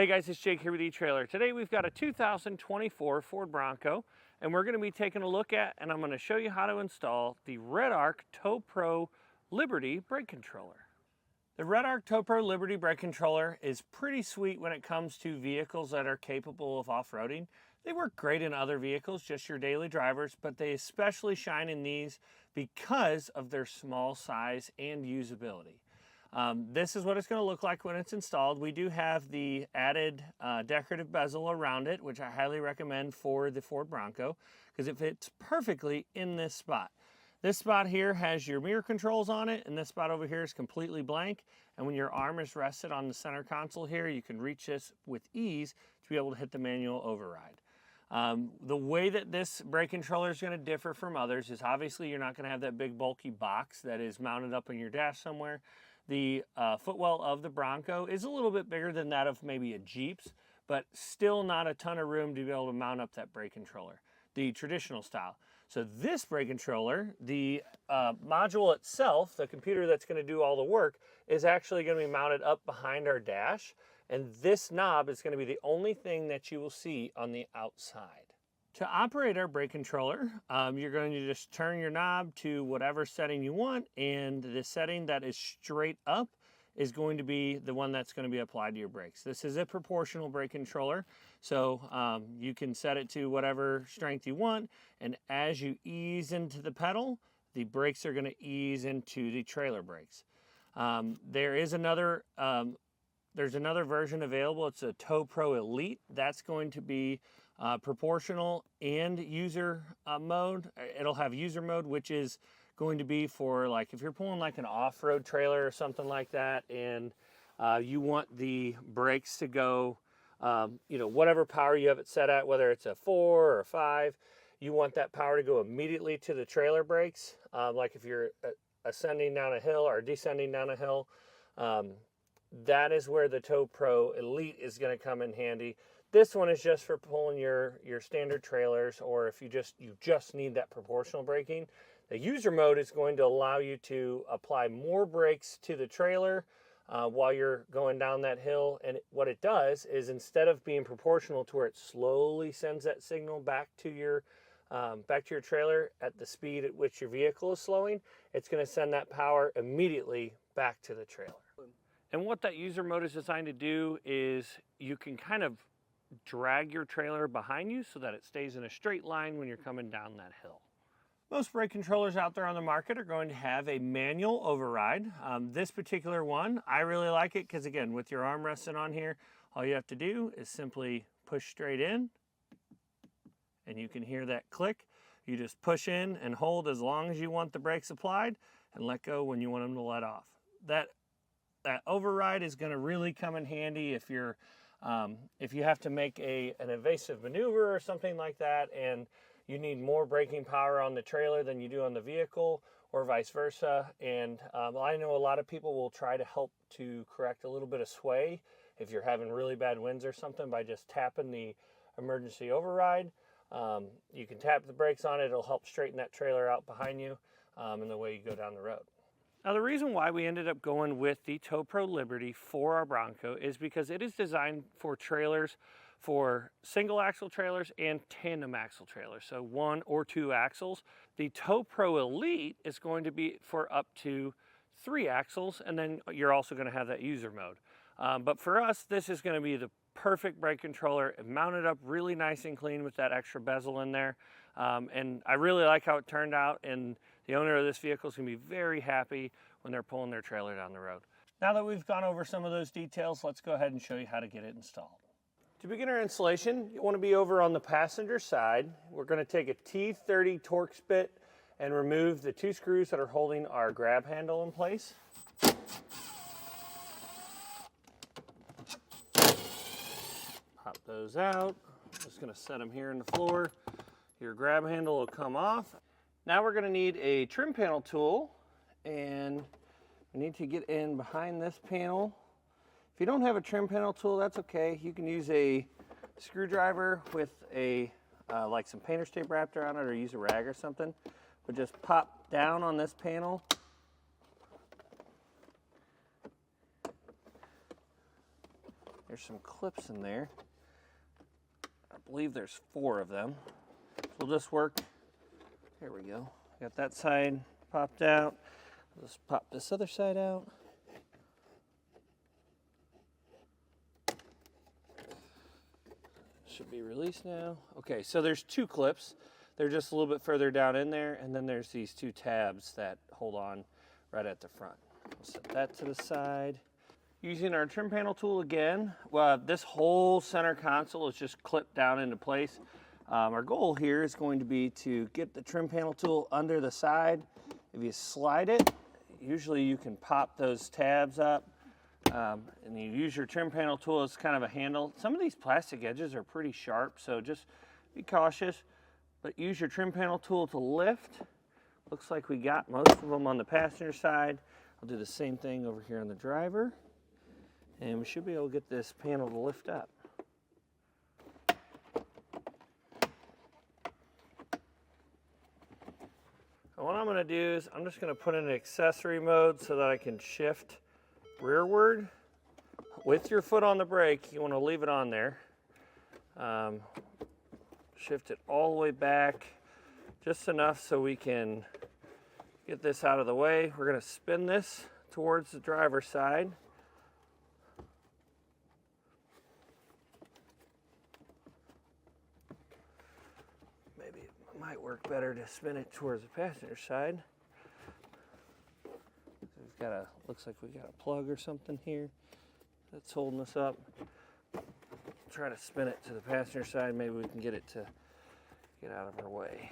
Hey guys, it's Jake here with eTrailer. Today we've got a 2024 Ford Bronco, and we're going to be taking a look at, and I'm going to show you how to install the Redarc Tow Pro Liberty Brake Controller. The Redarc Tow Pro Liberty Brake Controller is pretty sweet when it comes to vehicles that are capable of off-roading. They work great in other vehicles, just your daily drivers, but they especially shine in these because of their small size and usability. This is what it's going to look like when it's installed. We do have the added decorative bezel around it, which I highly recommend for the Ford Bronco because it fits perfectly in this spot. This spot here has your mirror controls on it, and this spot over here is completely blank. And when your arm is rested on the center console here, you can reach this with ease to be able to hit the manual override. The way that this brake controller is going to differ from others is obviously you're not going to have that big bulky box that is mounted up on your dash somewhere. The footwell of the Bronco is a little bit bigger than that of maybe a Jeep's, but still not a ton of room to be able to mount up that brake controller, the traditional style. So this brake controller, the module itself, the computer that's going to do all the work, is actually going to be mounted up behind our dash, and this knob is going to be the only thing that you will see on the outside. To operate our brake controller, you're going to just turn your knob to whatever setting you want, and the setting that is straight up is going to be the one that's going to be applied to your brakes. This is a proportional brake controller, so you can set it to whatever strength you want, and as you ease into the pedal, the brakes are going to ease into the trailer brakes. There's another version available. It's a Tow Pro Elite. That's going to be proportional and user mode. It'll have user mode, which is going to be for like if you're pulling like an off-road trailer or something like that, and you want the brakes to go, whatever power you have it set at, whether it's a 4 or a 5, you want that power to go immediately to the trailer brakes. Like if you're ascending down a hill or descending down a hill, that is where the Tow Pro Elite is going to come in handy. This one is just for pulling your standard trailers, or if you just need that proportional braking. The user mode is going to allow you to apply more brakes to the trailer while you're going down that hill. And what it does is, instead of being proportional to where it slowly sends that signal back to your trailer at the speed at which your vehicle is slowing, it's going to send that power immediately back to the trailer. And what that user mode is designed to do is you can kind of drag your trailer behind you so that it stays in a straight line when you're coming down that hill. Most brake controllers out there on the market are going to have a manual override. This particular one, I really like it because, again, with your arm resting on here, all you have to do is simply push straight in, and you can hear that click. You just push in and hold as long as you want the brakes applied, and let go when you want them to let off. That override is going to really come in handy if you have to make an evasive maneuver or something like that, and you need more braking power on the trailer than you do on the vehicle, or vice versa. And I know a lot of people will try to help to correct a little bit of sway if you're having really bad winds or something by just tapping the emergency override. You can tap the brakes on it. It'll help straighten that trailer out behind you in the way you go down the road. Now, the reason why we ended up going with the Tow Pro Liberty for our Bronco is because it is designed for trailers, for single axle trailers and tandem axle trailers, so 1 or 2 axles. The Tow Pro Elite is going to be for up to 3 axles, and then you're also going to have that user mode. But for us, this is going to be the perfect brake controller. It mounted up really nice and clean with that extra bezel in there. And I really like how it turned out, and the owner of this vehicle is going to be very happy when they're pulling their trailer down the road. Now that we've gone over some of those details, let's go ahead and show you how to get it installed. To begin our installation, you want to be over on the passenger side. We're going to take a T30 Torx bit and remove the 2 screws that are holding our grab handle in place. Pop those out. Just going to set them here in the floor. Your grab handle will come off. Now we're going to need a trim panel tool, and we need to get in behind this panel. If you don't have a trim panel tool, that's okay. You can use a screwdriver with like some painter's tape wrapped around it, or use a rag or something. But just pop down on this panel There's some clips in there. I believe there's 4 of them. So we'll just work. There we go. Got that side popped out. Let's pop this other side out. Should be released now. Okay, so there's 2 clips. They're just a little bit further down in there, and then there's these 2 tabs that hold on right at the front. We'll set that to the side. Using our trim panel tool again, this whole center console is just clipped down into place. Our goal here is going to be to get the trim panel tool under the side. If you slide it, usually you can pop those tabs up, and you use your trim panel tool as kind of a handle. Some of these plastic edges are pretty sharp, so just be cautious, but use your trim panel tool to lift. Looks like we got most of them on the passenger side. I'll do the same thing over here on the driver, and we should be able to get this panel to lift up. And what I'm going to do is I'm just going to put in accessory mode so that I can shift rearward. With your foot on the brake, you want to leave it on there. Shift it all the way back, just enough so we can get this out of the way. We're going to spin this towards the driver's side. Maybe it might work better to spin it towards the passenger side. We've got a, looks like we got a plug or something here that's holding us up. Try to spin it to the passenger side. Maybe we can get it to get out of our way.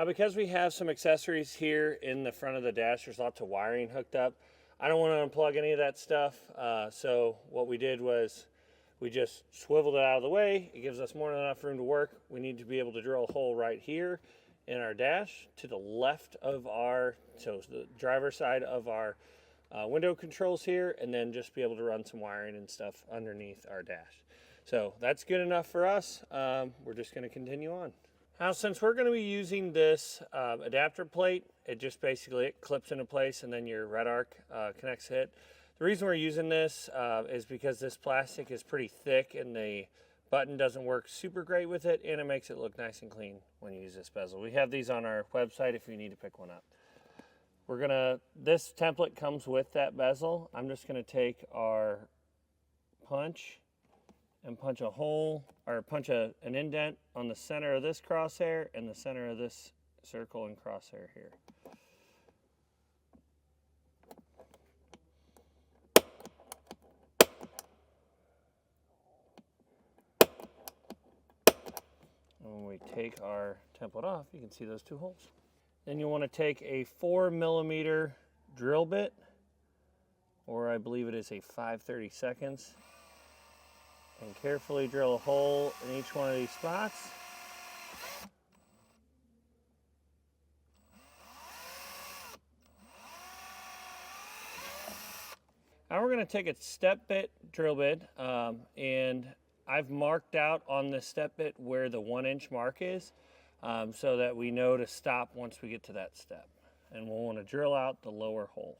Because we have some accessories here in the front of the dash, there's lots of wiring hooked up. I don't want to unplug any of that stuff. So what we did was we just swiveled it out of the way. It gives us more than enough room to work. We need to be able to drill a hole right here in our dash to the left of our, so the driver's side of our window controls here, and then just be able to run some wiring and stuff underneath our dash. So that's good enough for us. We're just going to continue on. Now, since we're going to be using this adapter plate, it just basically it clips into place and then your Redarc connects to it. The reason we're using this is because this plastic is pretty thick and the button doesn't work super great with it, and it makes it look nice and clean when you use this bezel. We have these on our website if you need to pick one up. This template comes with that bezel. I'm just gonna take our punch and punch a hole, or punch an indent on the center of this crosshair and the center of this circle and crosshair here. And when we take our template off, you can see those 2 holes. Then you want to take a 4mm drill bit, or I believe it is a 5/32, and carefully drill a hole in each one of these spots. Now we're going to take a step bit drill bit, and I've marked out on the step bit where the 1-inch mark is, so that we know to stop once we get to that step. And we'll want to drill out the lower hole.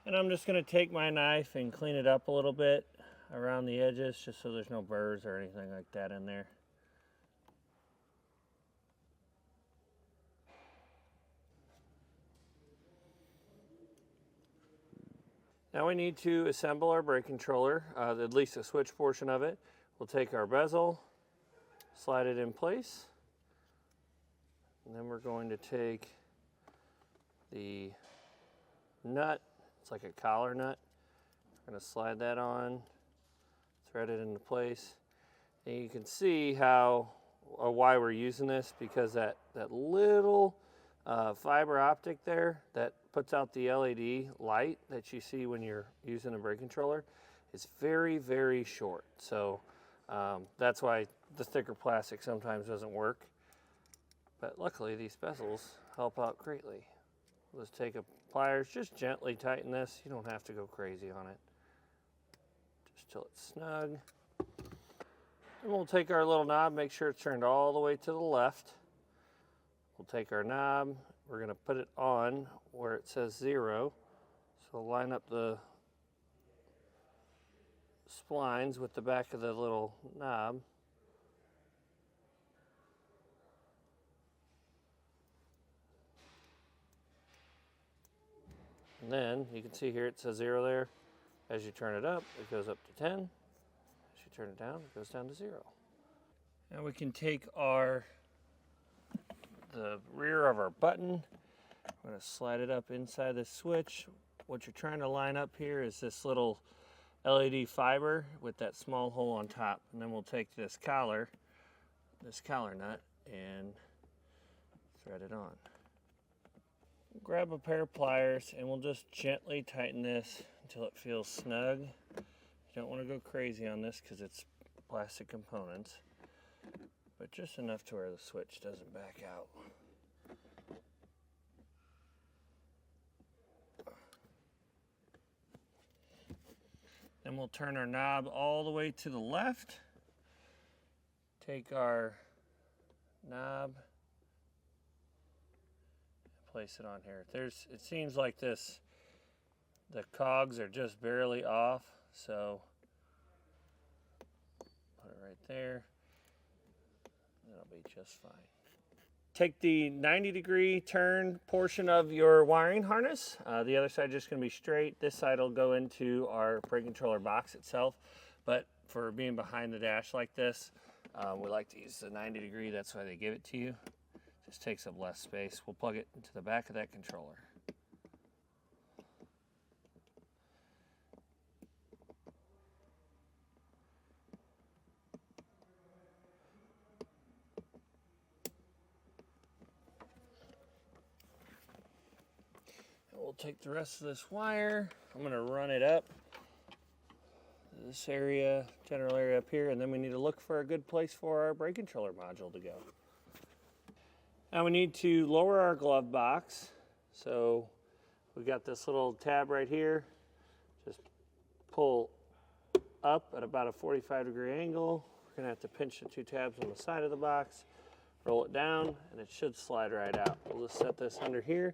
And I'm just going to take my knife and clean it up a little bit around the edges, just so there's no burrs or anything like that in there. Now we need to assemble our brake controller, at least the switch portion of it. We'll take our bezel, slide it in place, and then we're going to take the nut. It's like a collar nut. We're going to slide that on, thread it into place. And you can see how or why we're using this, because that little fiber optic there that puts out the LED light that you see when you're using a brake controller is very, very short. So that's why the thicker plastic sometimes doesn't work. But luckily these bezels help out greatly. Let's take a pliers, just gently tighten this. You don't have to go crazy on it. Just till it's snug. And we'll take our little knob, make sure it's turned all the way to the left. We'll take our knob, we're going to put it on where it says 0. So line up the splines with the back of the little knob. And then you can see here it says 0 there. As you turn it up, it goes up to 10. As you turn it down, it goes down to 0. Now we can take the rear of our button. I'm going to slide it up inside the switch. What you're trying to line up here is this little LED fiber with that small hole on top. And then we'll take this collar nut, and thread it on. Grab a pair of pliers and we'll just gently tighten this until it feels snug. You don't want to go crazy on this because it's plastic components, but just enough to where the switch doesn't back out. Then we'll turn our knob all the way to the left. Take our knob, place it on here. It seems like the cogs are just barely off, so put it right there. That'll be just fine. Take the 90-degree turn portion of your wiring harness. The other side is just going to be straight. This side will go into our brake controller box itself, but for being behind the dash like this, we like to use the 90-degree. That's why they give it to you. Just takes up less space. We'll plug it into the back of that controller. And we'll take the rest of this wire. I'm going to run it up this area, general area up here, and then we need to look for a good place for our brake controller module to go. Now we need to lower our glove box. So we got this little tab right here. Just pull up at about a 45-degree angle. We're gonna have to pinch the 2 tabs on the side of the box, roll it down, and it should slide right out. We'll just set this under here,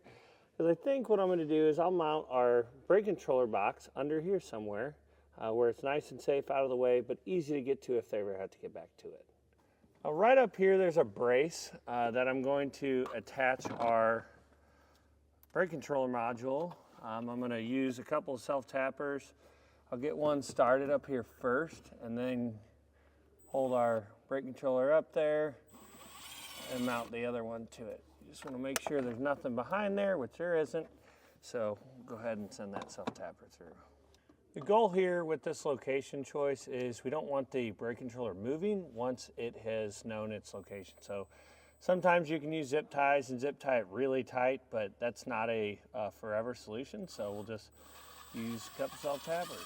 because I think what I'm gonna do is I'll mount our brake controller box under here somewhere, where it's nice and safe out of the way, but easy to get to if they ever have to get back to it. Right up here, there's a brace that I'm going to attach our brake controller module. I'm going to use a couple of self-tappers. I'll get one started up here first, and then hold our brake controller up there and mount the other one to it. You just want to make sure there's nothing behind there, which there isn't. So go ahead and send that self-tapper through. The goal here with this location choice is we don't want the brake controller moving once it has known its location. So sometimes you can use zip ties and zip tie it really tight, but that's not a forever solution. So we'll just use a couple self-tappers.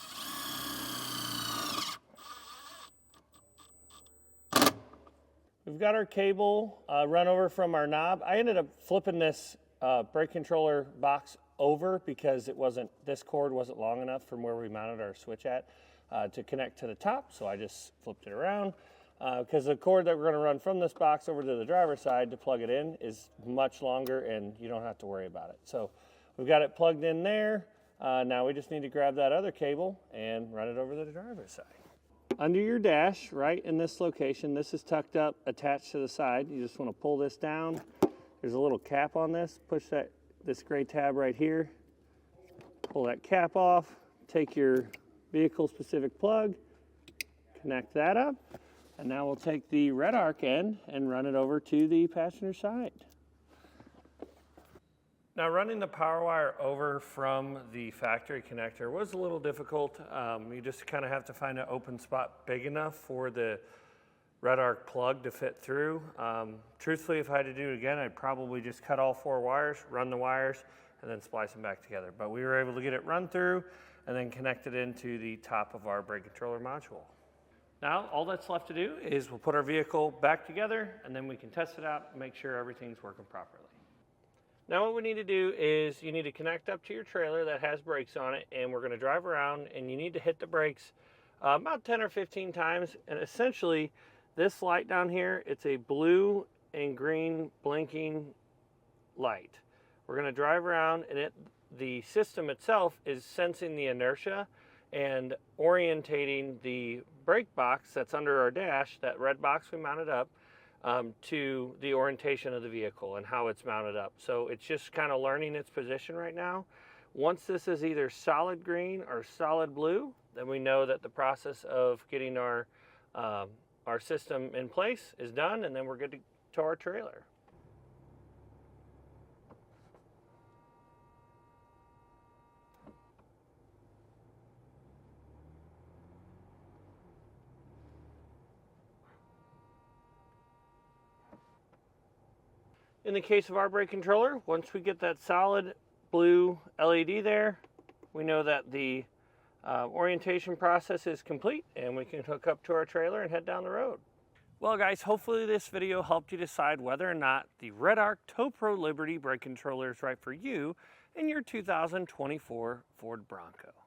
We've got our cable run over from our knob. I ended up flipping this brake controller box over because this cord wasn't long enough from where we mounted our switch at to connect to the top, so I just flipped it around because the cord that we're going to run from this box over to the driver's side to plug it in is much longer, and you don't have to worry about it. So we've got it plugged in there. Now we just need to grab that other cable and run it over to the driver's side. Under your dash, right in this location, this is tucked up, attached to the side. You just want to pull this down. There's a little cap on this. Push this gray tab right here. Pull that cap off. Take your vehicle-specific plug, connect that up, and now we'll take the Redarc end and run it over to the passenger side. Now, running the power wire over from the factory connector was a little difficult. You just kind of have to find an open spot big enough for the Redarc plug to fit through. Truthfully, if I had to do it again, I'd probably just cut all 4 wires, run the wires, and then splice them back together. But we were able to get it run through and then connect it into the top of our brake controller module. Now, all that's left to do is we'll put our vehicle back together, and then we can test it out and make sure everything's working properly. Now what we need to do is you need to connect up to your trailer that has brakes on it, and we're going to drive around, and you need to hit the brakes about 10 or 15 times. And essentially this light down here, it's a blue and green blinking light. We're going to drive around, and the system itself is sensing the inertia and orientating the brake box that's under our dash, that red box we mounted up, to the orientation of the vehicle and how it's mounted up. So it's just kind of learning its position right now. Once this is either solid green or solid blue, then we know that the process of getting our system in place is done, and then we're good to tow our trailer. In the case of our brake controller, once we get that solid blue LED there, we know that the orientation process is complete, and we can hook up to our trailer and head down the road. Well guys, hopefully this video helped you decide whether or not the Redarc Tow Pro Liberty brake controller is right for you in your 2024 Ford Bronco.